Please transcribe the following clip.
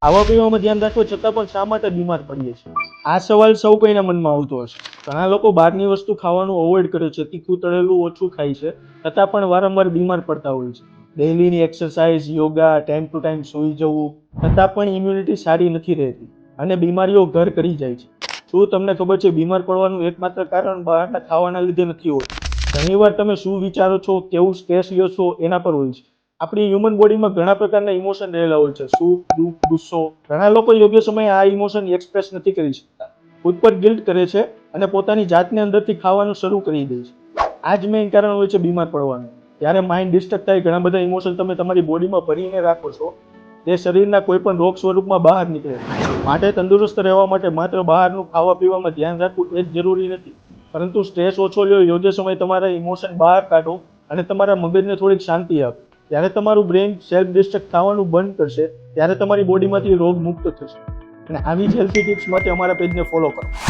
ખાવા પીવામાં ધ્યાન રાખવા છતાં પણ શા માટે બીમાર પડીએ છીએ? આ સવાલ સૌ કોઈના મનમાં આવતો હશે. ઘણા લોકો બહારની વસ્તુ ખાવાનું અવોઇડ કરે છે, તીખું તળેલું ઓછું ખાય છે, છતાં પણ વારંવાર બીમાર પડતા હોય છે. ડેઇલીની exercise, yoga, time to time સૂઈ જવું, છતાં પણ ઇમ્યુનિટી સારી નથી રહેતી અને બીમારીઓ ઘર કરી જાય છે. શું તમને ખબર છે, બીમાર પડવાનું એકમાત્ર કારણ બહારના ખાવાના લીધે નથી હોતું. ઘણીવાર તમે શું વિચારો છો, કેવું સ્ટ્રેસ લ્યો છો એના પર હોય છે. આપણી હ્યુમન બોડીમાં ઘણા પ્રકારના ઇમોશન રહેલા હોય છે. સુખ, દુઃખ, ગુસ્સો. ઘણા લોકો યોગ્ય સમયે આ ઇમોશન એક્સપ્રેસ નથી કરી શકતા, ખુદ પર ગિલ્ટ કરે છે અને પોતાની જાતને અંદરથી ખાવાનું શરૂ કરી દે છે. આ જ મેઇન કારણ હોય છે બીમાર પડવાનું. ત્યારે માઇન્ડ ડિસ્ટર્બ થાય, ઘણા બધા ઇમોશન તમે તમારી બોડીમાં ભરીને રાખો છો, તે શરીરના કોઈ પણ રોગ સ્વરૂપમાં બહાર નીકળે છે. માટે તંદુરસ્ત રહેવા માટે માત્ર બહારનું ખાવા પીવામાં ધ્યાન રાખવું એ જ જરૂરી નથી, પરંતુ સ્ટ્રેસ ઓછો લ્યો, યોગ્ય સમયે તમારા ઇમોશન બહાર કાઢો અને તમારા મગજને થોડીક શાંતિ આપો. ત્યારે તમારું બ્રેઇન સેલ્ફ ડિસ્ટ્રક્ટ થવાનું બંધ કરશે, ત્યારે તમારી બોડીમાંથી રોગ મુક્ત થશે. અને આવી જ હેલ્થી ટિપ્સ માટે અમારા પેજને ફોલો કરો.